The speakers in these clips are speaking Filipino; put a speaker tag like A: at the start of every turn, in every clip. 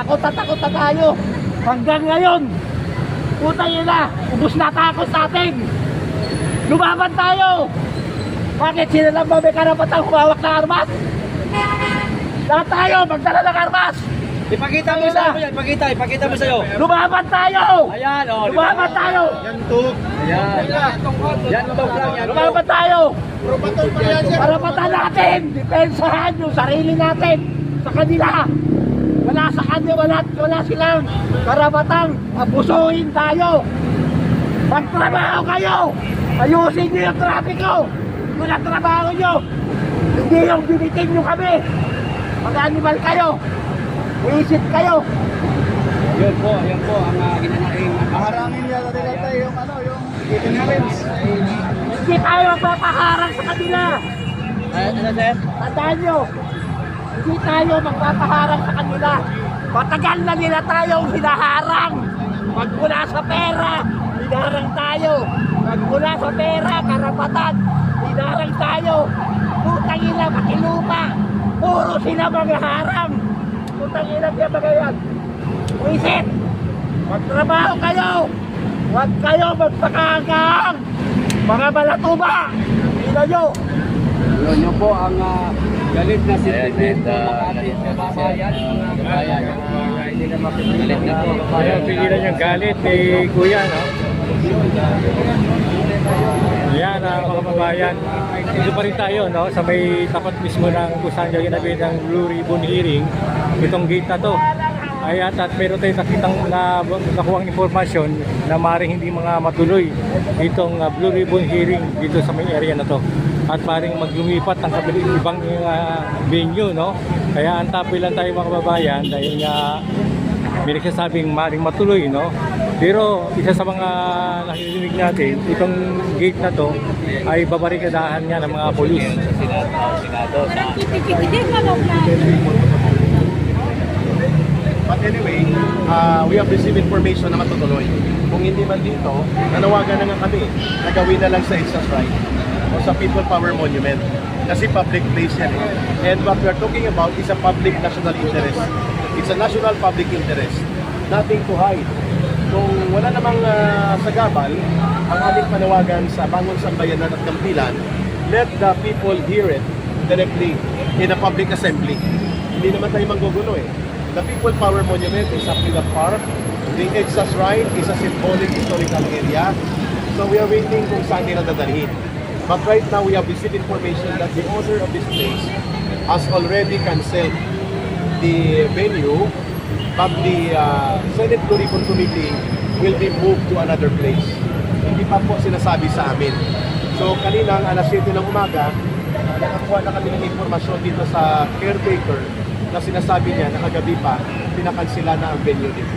A: takot na tayo. Hanggang ngayon, putang ina, ubos na takot natin. Lumaban tayo. Bakit sila lang ba may karapatang humawak ng armas? Lahat tayo, magdala ng armas.
B: Ipakita mo sa yan, ipakita mo sa'yo.
A: Lumaban tayo.
B: Ayan, oh.
A: Lumaban tayo.
B: Yan to. Ayan. Yan to lang, yan to.
A: Lumaban tayo. Karapatan natin. Depensahan yung sarili natin sa kanila. Wala sa kanila, wala silang karapatang abusuhin tayo. Magtrabaho kayo. Ayusin niyo yung trapiko. Yun ang trabaho nyo. Hindi yung binitin nyo kami. Mag-animal kayo. Iisip kayo.
B: Yun po ang ginanaing.
C: Maharangin niya nila tayo yung yung ignorance.
A: Hindi tayo magpapaharang sa kanila.
B: Ano sir?
A: Tandaan nyo. Hindi tayo magpapaharang sa kanila. Matagal na nila tayong hinaharang. Magmula sa pera, hinaharang tayo. Magmula sa pera, karapatan, hinaharang tayo. Putang ina, makilupa. Puro sila mga harang. Putang ina siya mga yan. Wisit, magtrabaho kayo. Huwag kayo magpakagang. Mga balatuba. Ina nyo.
B: Yun nyo po ang galit na sentimento ng ating kababayan. Hindi na mapipilit na po.
D: Ayaw, pigilan yung galit ni Kuya, no? Yan, mga kababayan. Dito pa rin tayo, no? Sa may tapat mismo ng kung saan yung ginabi ng Blue Ribbon Hearing. Itong gate na to. Ayan, at meron tayong nakitang nakuhang informasyon na maaaring hindi mga matuloy itong Blue Ribbon Hearing dito sa may area na to. At maaaring maglumipat ang kabilang ibang venue, no? Kaya antapin lang tayo mga kababayan dahil nga may nagsasabing maaaring matuloy, no? Pero isa sa mga nakikinig natin, itong gate na to ay babarikadahan nga ng mga polis.
C: But anyway, we have received information na matutuloy. Kung hindi man dito, nanawagan na nga kami na gawin na lang sa Exas Right o sa People Power Monument. Kasi public place yan eh. And what we are talking about is a public national interest. It's a national public interest. Nothing to hide. Kung wala namang sagabal, ang ating panawagan sa Bangon Sambayanan at Kampilan, let the people hear it directly in a public assembly. Hindi naman tayo manggugulo eh. The People Power Monument is up in the park. The Exas Right is a symbolic historical area. So we are waiting kung saan nila dadalhin. But right now we have received information that the owner of this place has already canceled the venue, but the Senate Blue Ribbon Committee will be moved to another place. Hindi pa po sinasabi sa amin. So kanina alas 7 ng umaga, nakakuha na kami ng informasyon dito sa caretaker na sinasabi niya na kagabi pa, pinakansila na ang venue dito.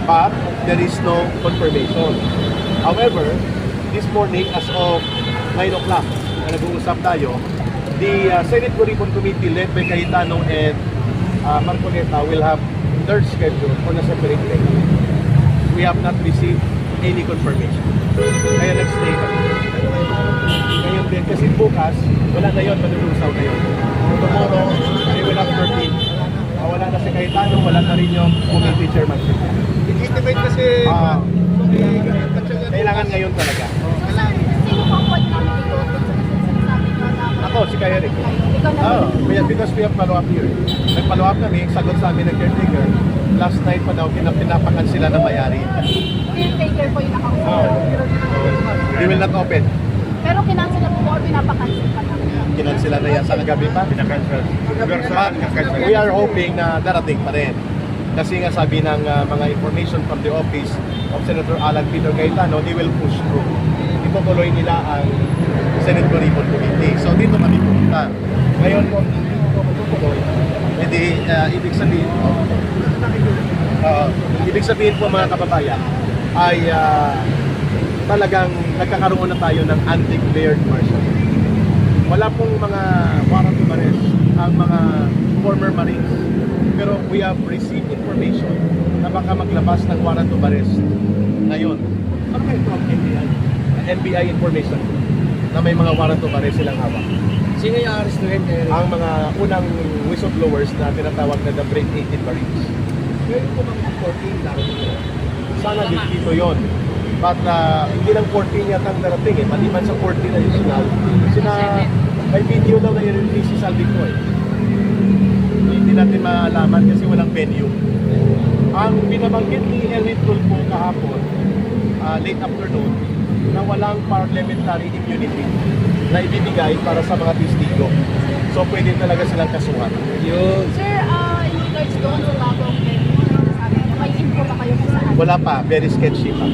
C: But there is no confirmation. However, this morning as of 9 o'clock na nag-uusap tayo, the Senate Blue Ribbon Committee led by Cayetano and Marcoleta will have their schedule on a separate day. We have not received any confirmation. Kaya nag-stay kami. Ngayon din, kasi bukas, wala na yun, manulusaw na yun. Tomorrow, they will have 13. Wala na si Cayetano, wala na rin yung committee chairmanship.
B: Legitimate kasi
C: Kailangan ngayon talaga.
E: Sino po po namin dito sa sinasabi ko na
C: Ako, si Kaya Rick.
E: ikaw na
C: Because we have follow-up here. Nag-follow up kami, sagot sa amin ng caretaker. Last night pa daw, pinapakan sila ng mayari.
E: caretaker po yung nakausap.
C: They will not open.
E: Pero kinansel na po or pinapakansel pa lang.
C: Kinansila na yan sa kagabi pa. We are hoping na darating pa rin. Kasi nga sabi ng mga information from the office of Senator Alan Peter Cayetano, they will push through. Itutuloy nila ang Senate Blue Ribbon Committee. So dito kami pupunta. Ngayon kung dito matutuloy, ibig sabihin po mga kababayan ay talagang nagkakaroon na tayo ng undeclared martial law. Wala pong mga warrant of arrest ang mga former Marines. Pero we have received information na baka maglabas ng warrant of arrest ngayon. Ano kayo from NBI? NBI information na may mga warrant of arrest silang hawak.
B: sino yung arrestuhin kayo?
C: Ang mga unang whistleblowers na tinatawag na the Brave 18 Marines. Pwede po maging 14 lang. Sana dito yun. But hindi lang 14 yata ang darating eh. Maliban sa 14 additional, may video daw na i-release si Saldico eh. Hindi natin maalaman kasi walang venue. Ang binabanggit ni Elite Tulfo kahapon, late afternoon, na walang parliamentary immunity na ibibigay para sa mga testigo. So pwede talaga silang kasuhan.
B: Yun.
E: Sir, in regards doon sa bagong venue, sabi niyo, may info pa kayo kung saan?
C: Wala pa, very sketchy pa.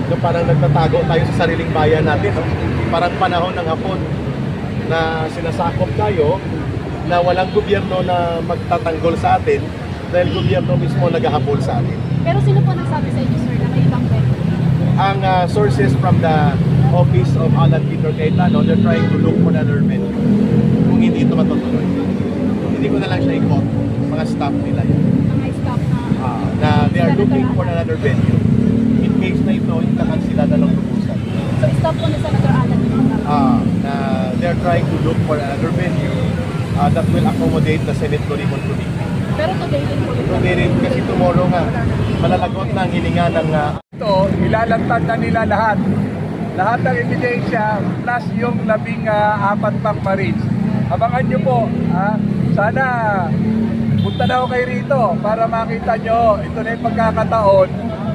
C: So parang nagtatago tayo sa sariling bayan natin. No? Parang panahon ng hapon na sinasakop tayo na walang gobyerno na magtatanggol sa atin dahil gobyerno mismo naghahabol sa atin.
E: Pero sino po nagsabi sa inyo, sir, na may ibang venue?
C: Ang sources from the office of Alan Peter Cayetano, they're trying to look for another venue. Kung hindi ito matutuloy. Hindi ko na lang siya i-quote. Mga staff nila yun.
E: Mga staff na...
C: Na they are looking for another venue. In case na ito, ikakansila na lang lubusan.
E: So, staff po ni Senator Alan dito.
C: Na they are trying to look for another venue that will accommodate the Senate Committee.
E: Pero today din po yun.
C: Today rin kasi tomorrow nga, malalagot na ang hilinga ng
F: Ito, ilalantad na nila lahat. Lahat ng ebidensya plus yung 14 pang marines. Abangan nyo po. Sana punta na ako kayo rito para makita nyo. Ito na yung pagkakataon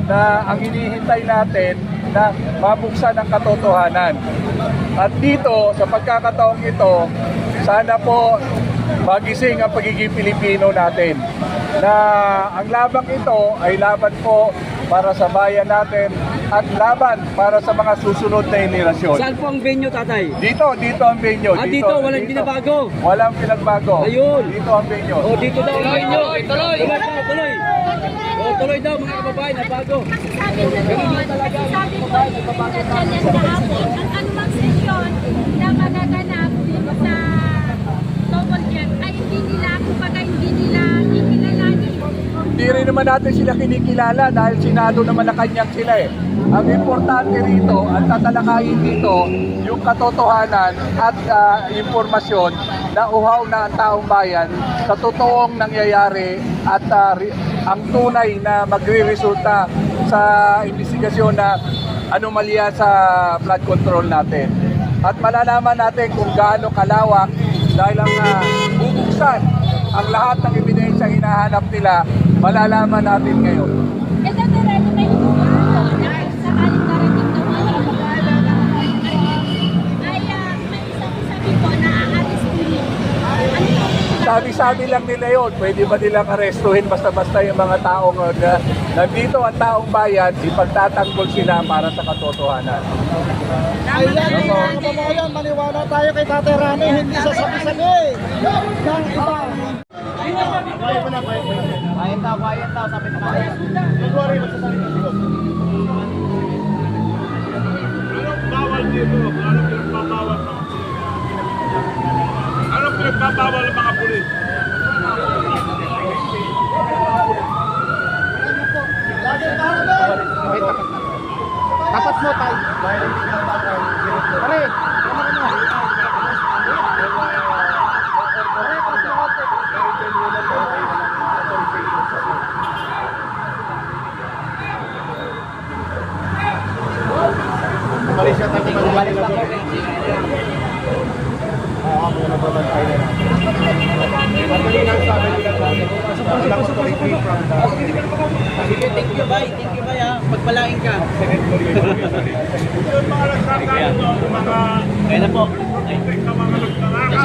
F: na ang hinihintay natin na mabuksan ang katotohanan. At dito, sa pagkakataong ito, sana po magising ang pagiging Pilipino natin. Na ang labang ito ay laban po para sa bayan natin at laban para sa mga susunod na henerasyon.
B: Saan po ang venue, tatay?
F: Dito ang venue.
B: Dito, walang binabago.
F: Walang pinagbago.
B: Ayun.
F: Dito ang venue.
B: Dito daw ang venue. Tuloy. Tuloy daw mga kababayan, na bago.
E: Sabi ko po, ganyan kahapon, ang anumang sesyon na magaganap dito sa Tobol Jet ay hindi nila, kumbaga hindi nila ikilalanin.
F: Hindi rin naman natin sila kinikilala dahil Senado na Malacanang sila eh. Ang importante rito, ang tatalakayin dito, yung katotohanan at impormasyon na uhaw na ang taong bayan sa totoong nangyayari at ang tunay na magre-resulta sa investigasyon na anomalya sa flood control natin. At malalaman natin kung gaano kalawak dahil ang bubuksan ang lahat ng ebidensya hinahanap nila, malalaman natin ngayon.
E: E dati rin may inuulo na sakaling narating ng mga ay may isang sabi po na aalis po yun.
F: Sabi-sabi lang nila yun, pwede ba nilang arestuhin basta-basta yung mga taong nandito ang taong bayan, ipagtatanggol sila para sa katotohanan.
A: Ayan, kababayan, maniwala tayo kay Tatay Rani, hindi sa sabi-sabi. Ng ibang...
C: Quiet daw, sabi na kaya. Don't worry, magsasabi ko sila.
G: Bawal dito. Anong pinagpapawal mga pulis? Anong pinagpapawal ng mga pulis?
A: Tapat mo tayo. Pare,
C: Umalis siya tayo kumali na doon. Ako na babantay na natin. At mali lang sabi nila sa akin, sila ko to retreat from the...
H: Sige, thank you, bye. Thank you, bye, ha. Pagpalain ka.
G: Yung mga nagkakano, yung mga...
H: Kaya na po.
G: Yung mga nagkakano.